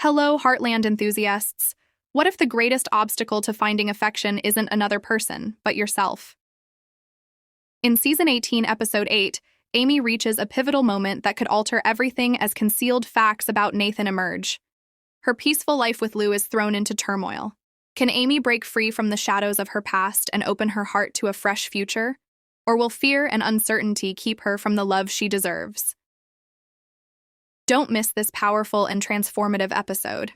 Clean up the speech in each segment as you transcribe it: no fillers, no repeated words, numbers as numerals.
Hello, Heartland enthusiasts. What if the greatest obstacle to finding affection isn't another person, but yourself? In Season 18, Episode 8, Amy reaches a pivotal moment that could alter everything as concealed facts about Nathan emerge. Her peaceful life with Lou is thrown into turmoil. Can Amy break free from the shadows of her past and open her heart to a fresh future? Or will fear and uncertainty keep her from the love she deserves? Don't miss this powerful and transformative episode.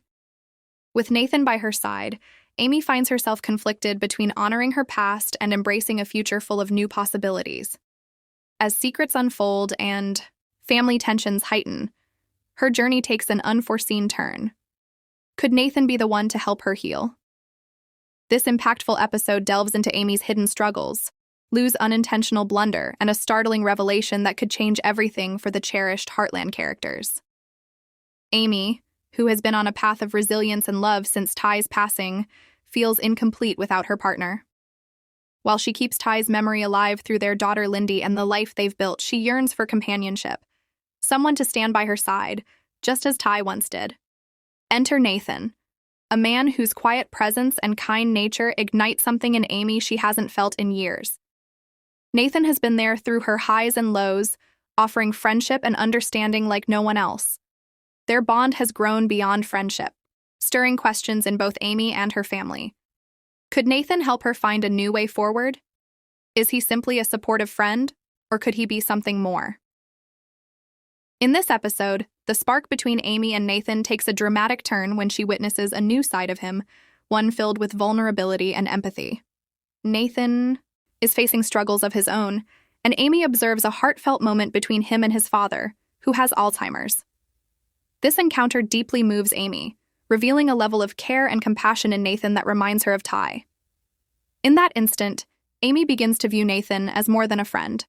With Nathan by her side, Amy finds herself conflicted between honoring her past and embracing a future full of new possibilities. As secrets unfold and family tensions heighten, her journey takes an unforeseen turn. Could Nathan be the one to help her heal? This impactful episode delves into Amy's hidden struggles, Lou's unintentional blunder, and a startling revelation that could change everything for the cherished Heartland characters. Amy, who has been on a path of resilience and love since Ty's passing, feels incomplete without her partner. While she keeps Ty's memory alive through their daughter Lindy and the life they've built, she yearns for companionship, someone to stand by her side, just as Ty once did. Enter Nathan, a man whose quiet presence and kind nature ignite something in Amy she hasn't felt in years. Nathan has been there through her highs and lows, offering friendship and understanding like no one else. Their bond has grown beyond friendship, stirring questions in both Amy and her family. Could Nathan help her find a new way forward? Is he simply a supportive friend, or could he be something more? In this episode, the spark between Amy and Nathan takes a dramatic turn when she witnesses a new side of him, one filled with vulnerability and empathy. Nathan is facing struggles of his own, and Amy observes a heartfelt moment between him and his father, who has Alzheimer's. This encounter deeply moves Amy, revealing a level of care and compassion in Nathan that reminds her of Ty. In that instant, Amy begins to view Nathan as more than a friend.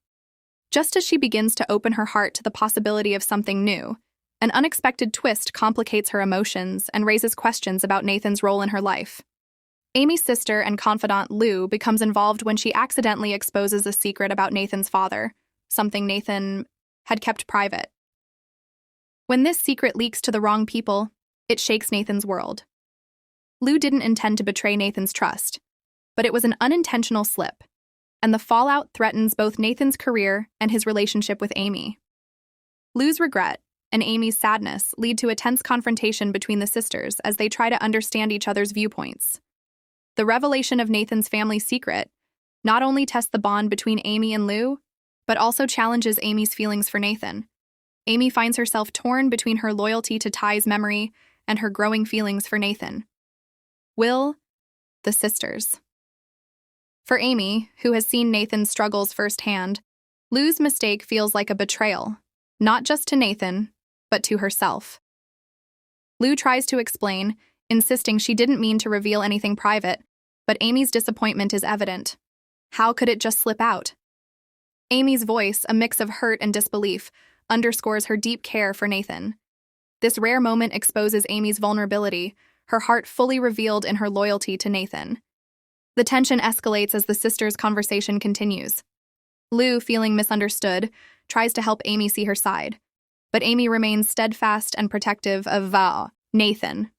Just as she begins to open her heart to the possibility of something new, an unexpected twist complicates her emotions and raises questions about Nathan's role in her life. Amy's sister and confidant Lou becomes involved when she accidentally exposes a secret about Nathan's father, something Nathan had kept private. When this secret leaks to the wrong people, it shakes Nathan's world. Lou didn't intend to betray Nathan's trust, but it was an unintentional slip, and the fallout threatens both Nathan's career and his relationship with Amy. Lou's regret and Amy's sadness lead to a tense confrontation between the sisters as they try to understand each other's viewpoints. The revelation of Nathan's family secret not only tests the bond between Amy and Lou, but also challenges Amy's feelings for Nathan. Amy finds herself torn between her loyalty to Ty's memory and her growing feelings for Nathan. Will the sisters? For Amy, who has seen Nathan's struggles firsthand, Lou's mistake feels like a betrayal, not just to Nathan, but to herself. Lou tries to explain, insisting she didn't mean to reveal anything private, but Amy's disappointment is evident. How could it just slip out? Amy's voice, a mix of hurt and disbelief, underscores her deep care for Nathan. This rare moment exposes Amy's vulnerability, her heart fully revealed in her loyalty to Nathan. The tension escalates as the sisters' conversation continues. Lou, feeling misunderstood, tries to help Amy see her side, but Amy remains steadfast and protective of Nathan.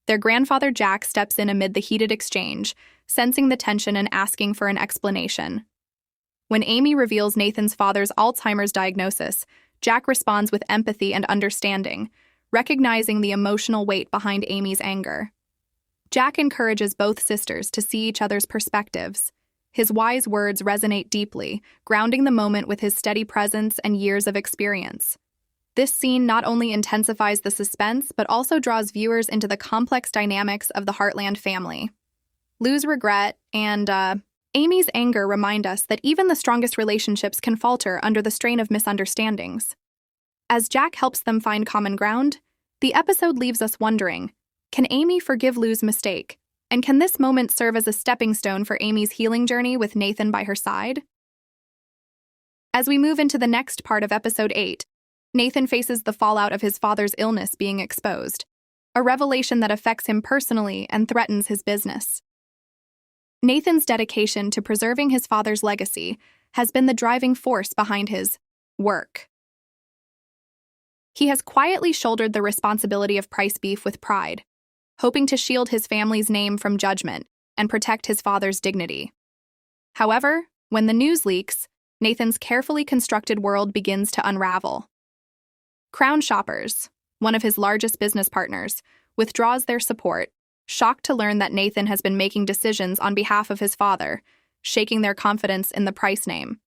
Their grandfather Jack steps in amid the heated exchange, sensing the tension and asking for an explanation. When Amy reveals Nathan's father's Alzheimer's diagnosis, Jack responds with empathy and understanding, recognizing the emotional weight behind Amy's anger. Jack encourages both sisters to see each other's perspectives. His wise words resonate deeply, grounding the moment with his steady presence and years of experience. This scene not only intensifies the suspense, but also draws viewers into the complex dynamics of the Heartland family. Lou's regret and Amy's anger remind us that even the strongest relationships can falter under the strain of misunderstandings. As Jack helps them find common ground, the episode leaves us wondering, can Amy forgive Lou's mistake? And can this moment serve as a stepping stone for Amy's healing journey with Nathan by her side? As we move into the next part of Episode 8, Nathan faces the fallout of his father's illness being exposed, a revelation that affects him personally and threatens his business. Nathan's dedication to preserving his father's legacy has been the driving force behind his work. He has quietly shouldered the responsibility of price beef with pride, hoping to shield his family's name from judgment and protect his father's dignity. However, when the news leaks, Nathan's carefully constructed world begins to unravel. Crown Shoppers, one of his largest business partners, withdraws their support, shocked to learn that Nathan has been making decisions on behalf of his father, shaking their confidence in the Price name.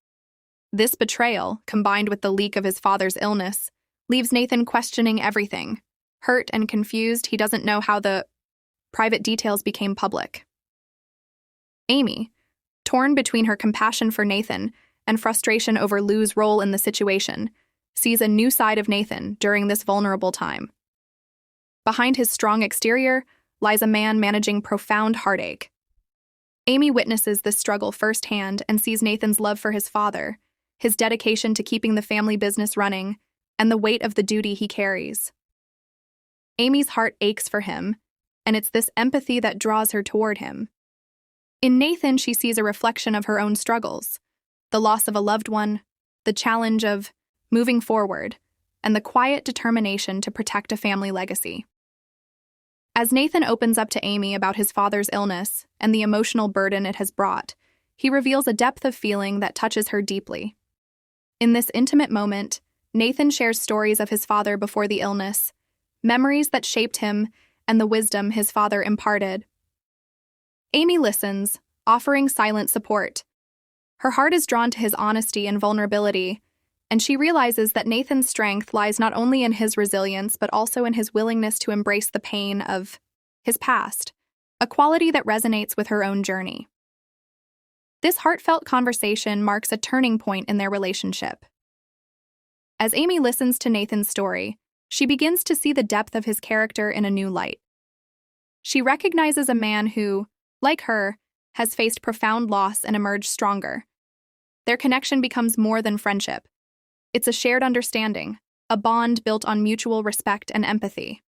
This betrayal, combined with the leak of his father's illness, leaves Nathan questioning everything. Hurt and confused, he doesn't know how the private details became public. Amy, torn between her compassion for Nathan and frustration over Lou's role in the situation, sees a new side of Nathan during this vulnerable time. Behind his strong exterior lies a man managing profound heartache. Amy witnesses this struggle firsthand and sees Nathan's love for his father, his dedication to keeping the family business running, and the weight of the duty he carries. Amy's heart aches for him, and it's this empathy that draws her toward him. In Nathan, she sees a reflection of her own struggles, the loss of a loved one, the challenge of moving forward, and the quiet determination to protect a family legacy. As Nathan opens up to Amy about his father's illness and the emotional burden it has brought, he reveals a depth of feeling that touches her deeply. In this intimate moment, Nathan shares stories of his father before the illness, memories that shaped him, and the wisdom his father imparted. Amy listens, offering silent support. Her heart is drawn to his honesty and vulnerability, and she realizes that Nathan's strength lies not only in his resilience but also in his willingness to embrace the pain of his past, a quality that resonates with her own journey. This heartfelt conversation marks a turning point in their relationship. As Amy listens to Nathan's story, she begins to see the depth of his character in a new light. She recognizes a man who, like her, has faced profound loss and emerged stronger. Their connection becomes more than friendship. It's a shared understanding, a bond built on mutual respect and empathy.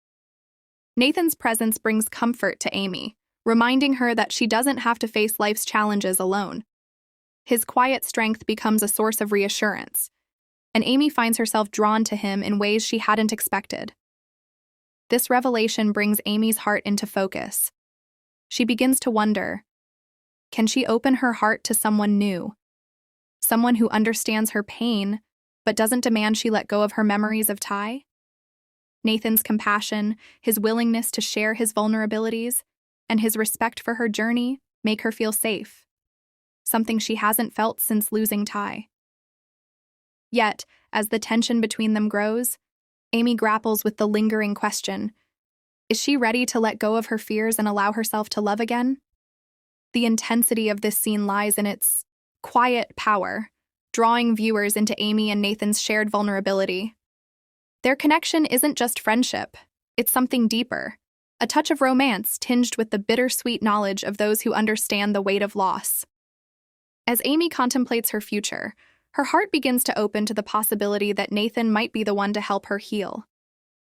Nathan's presence brings comfort to Amy, reminding her that she doesn't have to face life's challenges alone. His quiet strength becomes a source of reassurance, and Amy finds herself drawn to him in ways she hadn't expected. This revelation brings Amy's heart into focus. She begins to wonder, can she open her heart to someone new? Someone who understands her pain, but doesn't demand she let go of her memories of Ty? Nathan's compassion, his willingness to share his vulnerabilities, and his respect for her journey make her feel safe, something she hasn't felt since losing Ty. Yet, as the tension between them grows, Amy grapples with the lingering question, is she ready to let go of her fears and allow herself to love again? The intensity of this scene lies in its quiet power, drawing viewers into Amy and Nathan's shared vulnerability. Their connection isn't just friendship, it's something deeper, a touch of romance tinged with the bittersweet knowledge of those who understand the weight of loss. As Amy contemplates her future, her heart begins to open to the possibility that Nathan might be the one to help her heal.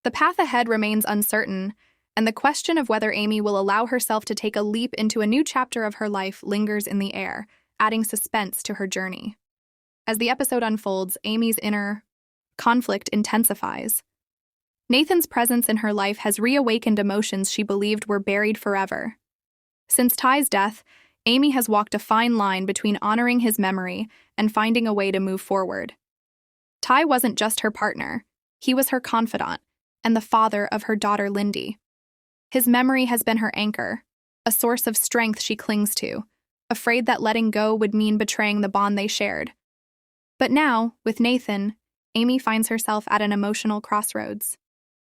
The path ahead remains uncertain, and the question of whether Amy will allow herself to take a leap into a new chapter of her life lingers in the air, adding suspense to her journey. As the episode unfolds, Amy's inner conflict intensifies. Nathan's presence in her life has reawakened emotions she believed were buried forever. Since Ty's death, Amy has walked a fine line between honoring his memory and finding a way to move forward. Ty wasn't just her partner, he was her confidant and the father of her daughter Lindy. His memory has been her anchor, a source of strength she clings to, afraid that letting go would mean betraying the bond they shared. But now, with Nathan, Amy finds herself at an emotional crossroads.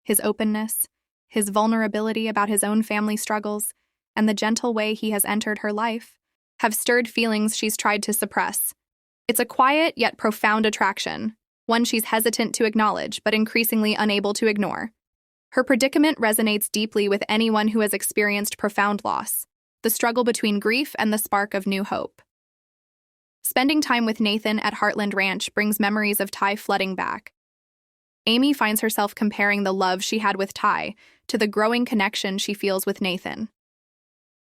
His openness, his vulnerability about his own family struggles, and the gentle way he has entered her life have stirred feelings she's tried to suppress. It's a quiet yet profound attraction, one she's hesitant to acknowledge but increasingly unable to ignore. Her predicament resonates deeply with anyone who has experienced profound loss, the struggle between grief and the spark of new hope. Spending time with Nathan at Heartland Ranch brings memories of Ty flooding back. Amy finds herself comparing the love she had with Ty to the growing connection she feels with Nathan.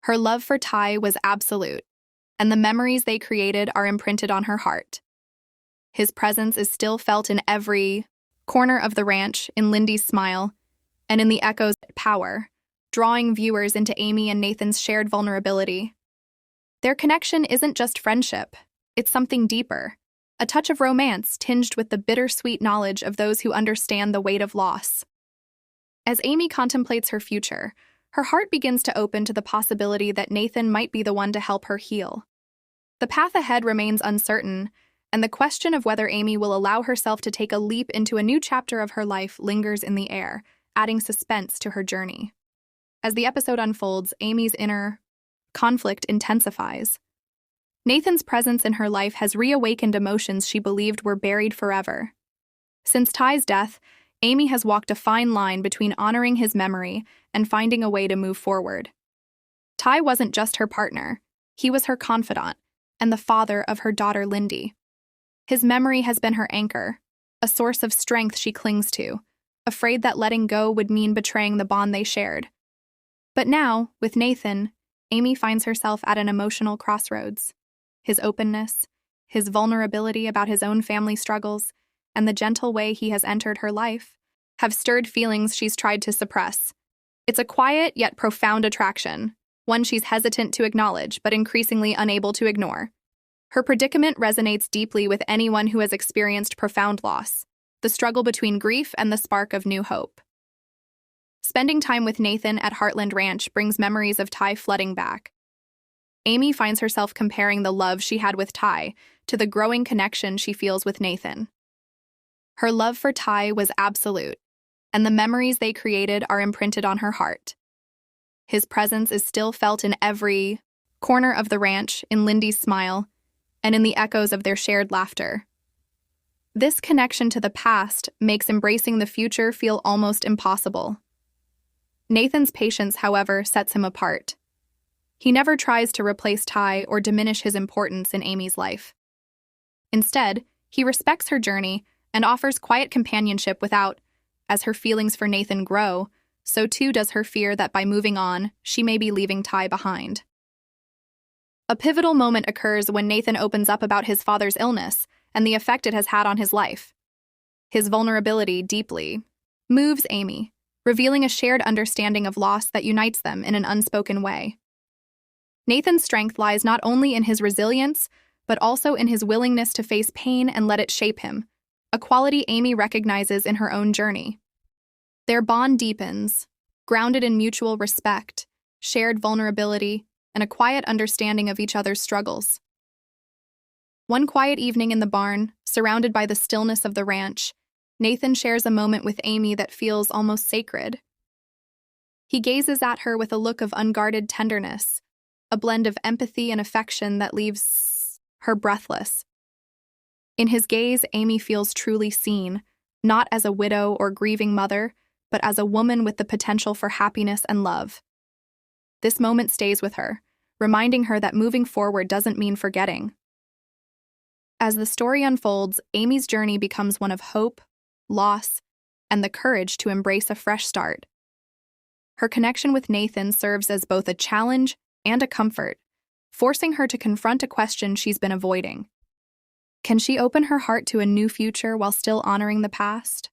Her love for Ty was absolute, and the memories they created are imprinted on her heart. His presence is still felt in every corner of the ranch in Lindy's smile, and in the echoes of power, drawing viewers into Amy and Nathan's shared vulnerability. Their connection isn't just friendship, it's something deeper, a touch of romance tinged with the bittersweet knowledge of those who understand the weight of loss. As Amy contemplates her future, her heart begins to open to the possibility that Nathan might be the one to help her heal. The path ahead remains uncertain, and the question of whether Amy will allow herself to take a leap into a new chapter of her life lingers in the air, adding suspense to her journey. As the episode unfolds, Amy's inner conflict intensifies. Nathan's presence in her life has reawakened emotions she believed were buried forever. Since Ty's death, Amy has walked a fine line between honoring his memory and finding a way to move forward. Ty wasn't just her partner, he was her confidant and the father of her daughter Lindy. His memory has been her anchor, a source of strength she clings to, afraid that letting go would mean betraying the bond they shared. But now, with Nathan, Amy finds herself at an emotional crossroads. His openness, his vulnerability about his own family struggles, and the gentle way he has entered her life have stirred feelings she's tried to suppress. It's a quiet yet profound attraction, one she's hesitant to acknowledge but increasingly unable to ignore. Her predicament resonates deeply with anyone who has experienced profound loss, the struggle between grief and the spark of new hope. Spending time with Nathan at Heartland Ranch brings memories of Ty flooding back. Amy finds herself comparing the love she had with Ty to the growing connection she feels with Nathan. Her love for Ty was absolute, and the memories they created are imprinted on her heart. His presence is still felt in every corner of the ranch, in Lindy's smile, and in the echoes of their shared laughter. This connection to the past makes embracing the future feel almost impossible. Nathan's patience, however, sets him apart. He never tries to replace Ty or diminish his importance in Amy's life. Instead, he respects her journey and offers quiet companionship without, as her feelings for Nathan grow, so too does her fear that by moving on, she may be leaving Ty behind. A pivotal moment occurs when Nathan opens up about his father's illness and the effect it has had on his life. His vulnerability deeply moves Amy, revealing a shared understanding of loss that unites them in an unspoken way. Nathan's strength lies not only in his resilience, but also in his willingness to face pain and let it shape him, a quality Amy recognizes in her own journey. Their bond deepens, grounded in mutual respect, shared vulnerability, and a quiet understanding of each other's struggles. One quiet evening in the barn, surrounded by the stillness of the ranch, Nathan shares a moment with Amy that feels almost sacred. He gazes at her with a look of unguarded tenderness, a blend of empathy and affection that leaves her breathless. In his gaze, Amy feels truly seen, not as a widow or grieving mother, but as a woman with the potential for happiness and love. This moment stays with her, reminding her that moving forward doesn't mean forgetting. As the story unfolds, Amy's journey becomes one of hope, loss, and the courage to embrace a fresh start. Her connection with Nathan serves as both a challenge and a comfort, forcing her to confront a question she's been avoiding. Can she open her heart to a new future while still honoring the past?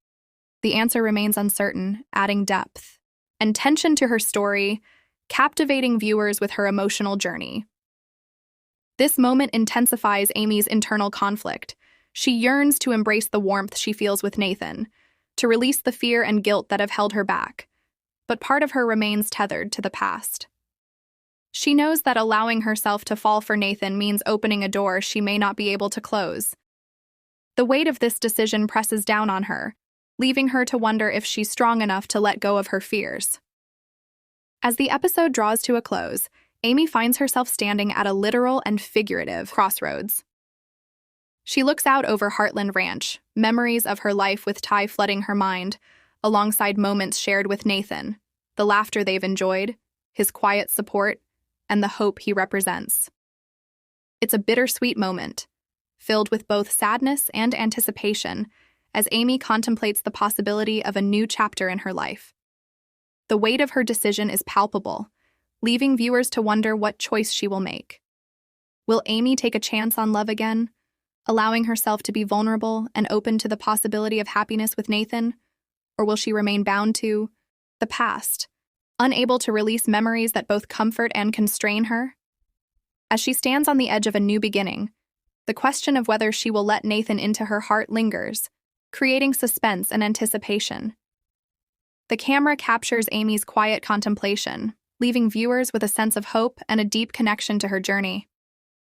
The answer remains uncertain, adding depth and tension to her story, captivating viewers with her emotional journey. This moment intensifies Amy's internal conflict. She yearns to embrace the warmth she feels with Nathan, to release the fear and guilt that have held her back, but part of her remains tethered to the past. She knows that allowing herself to fall for Nathan means opening a door she may not be able to close. The weight of this decision presses down on her, leaving her to wonder if she's strong enough to let go of her fears. As the episode draws to a close, Amy finds herself standing at a literal and figurative crossroads. She looks out over Heartland Ranch, memories of her life with Ty flooding her mind, alongside moments shared with Nathan, the laughter they've enjoyed, his quiet support, and the hope he represents. It's a bittersweet moment, filled with both sadness and anticipation, as Amy contemplates the possibility of a new chapter in her life. The weight of her decision is palpable, leaving viewers to wonder what choice she will make. Will Amy take a chance on love again? allowing herself to be vulnerable and open to the possibility of happiness with Nathan? Or will she remain bound to the past, unable to release memories that both comfort and constrain her? As she stands on the edge of a new beginning, the question of whether she will let Nathan into her heart lingers, creating suspense and anticipation. The camera captures Amy's quiet contemplation, leaving viewers with a sense of hope and a deep connection to her journey.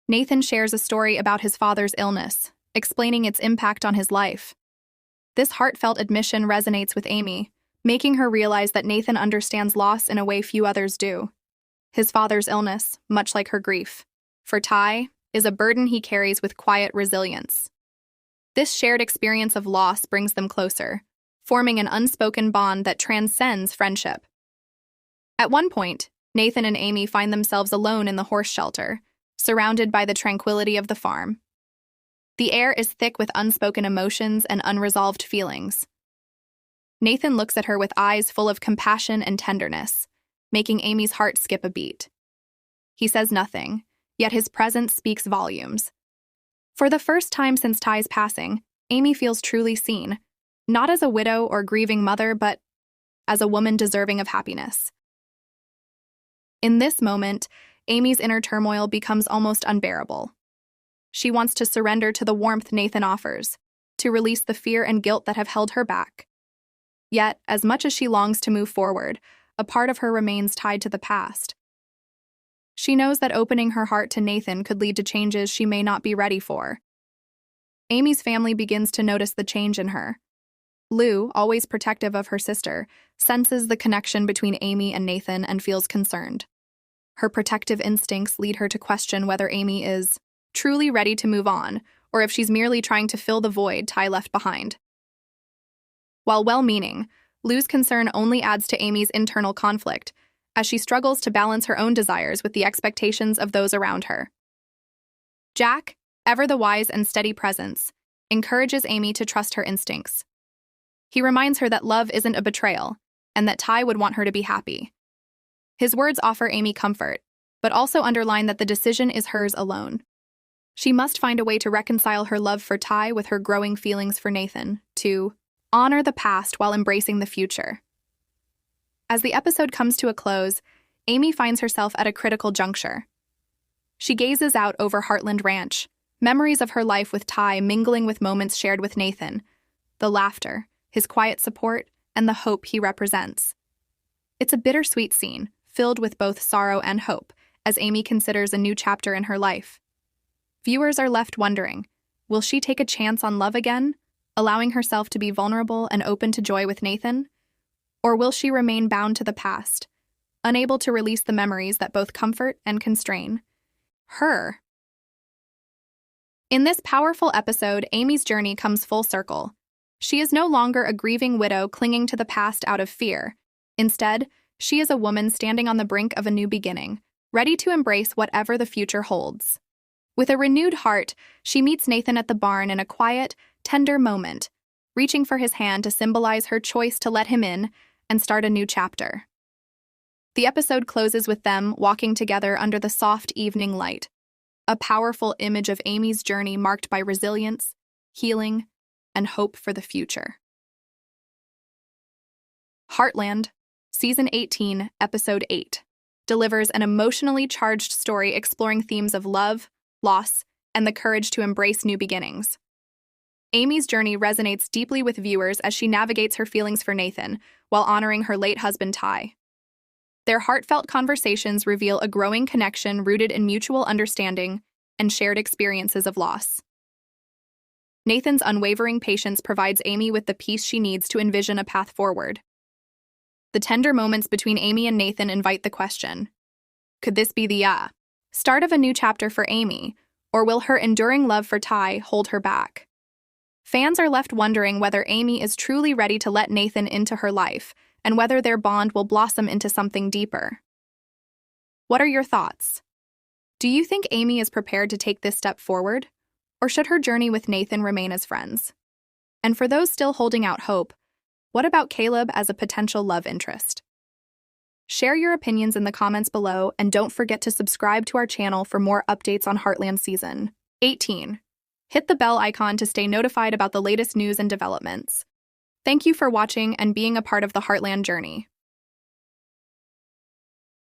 Nathan shares a story about his father's illness, explaining its impact on his life. This heartfelt admission resonates with Amy, making her realize that Nathan understands loss in a way few others do. His father's illness, much like her grief, for Ty, is a burden he carries with quiet resilience. This shared experience of loss brings them closer, forming an unspoken bond that transcends friendship. At one point, Nathan and Amy find themselves alone in the horse shelter, surrounded by the tranquility of the farm. The air is thick with unspoken emotions and unresolved feelings. Nathan looks at her with eyes full of compassion and tenderness, making Amy's heart skip a beat. He says nothing, yet his presence speaks volumes. For the first time since Ty's passing, Amy feels truly seen, not as a widow or grieving mother, but as a woman deserving of happiness. In this moment, Amy's inner turmoil becomes almost unbearable. She wants to surrender to the warmth Nathan offers, to release the fear and guilt that have held her back. Yet, as much as she longs to move forward, a part of her remains tied to the past. She knows that opening her heart to Nathan could lead to changes she may not be ready for. Amy's family begins to notice the change in her. Lou, always protective of her sister, senses the connection between Amy and Nathan and feels concerned. Her protective instincts lead her to question whether Amy is truly ready to move on, or if she's merely trying to fill the void Ty left behind. While well-meaning, Lou's concern only adds to Amy's internal conflict, as she struggles to balance her own desires with the expectations of those around her. Jack, ever the wise and steady presence, encourages Amy to trust her instincts. He reminds her that love isn't a betrayal, and that Ty would want her to be happy. His words offer Amy comfort, but also underline that the decision is hers alone. She must find a way to reconcile her love for Ty with her growing feelings for Nathan, to honor the past while embracing the future. As the episode comes to a close, Amy finds herself at a critical juncture. She gazes out over Heartland Ranch, memories of her life with Ty mingling with moments shared with Nathan, the laughter, his quiet support, and the hope he represents. It's a bittersweet scene, filled with both sorrow and hope, as Amy considers a new chapter in her life. Viewers are left wondering, will she take a chance on love again, allowing herself to be vulnerable and open to joy with Nathan? Or will she remain bound to the past, unable to release the memories that both comfort and constrain her? In this powerful episode, Amy's journey comes full circle. She is no longer a grieving widow clinging to the past out of fear. Instead, she is a woman standing on the brink of a new beginning, ready to embrace whatever the future holds. With a renewed heart, she meets Nathan at the barn in a quiet, tender moment, reaching for his hand to symbolize her choice to let him in and start a new chapter. The episode closes with them walking together under the soft evening light, a powerful image of Amy's journey marked by resilience, healing, and hope for the future. Heartland, Season 18, Episode 8, delivers an emotionally charged story exploring themes of love, loss, and the courage to embrace new beginnings. Amy's journey resonates deeply with viewers as she navigates her feelings for Nathan while honoring her late husband Ty. Their heartfelt conversations reveal a growing connection rooted in mutual understanding and shared experiences of loss. Nathan's unwavering patience provides Amy with the peace she needs to envision a path forward. The tender moments between Amy and Nathan invite the question, could this be the start of a new chapter for Amy, or will her enduring love for Ty hold her back? Fans are left wondering whether Amy is truly ready to let Nathan into her life, and whether their bond will blossom into something deeper. What are your thoughts? Do you think Amy is prepared to take this step forward, or should her journey with Nathan remain as friends? And for those still holding out hope, what about Caleb as a potential love interest? Share your opinions in the comments below, and don't forget to subscribe to our channel for more updates on Heartland Season 18. Hit the bell icon to stay notified about the latest news and developments. Thank you for watching and being a part of the Heartland journey.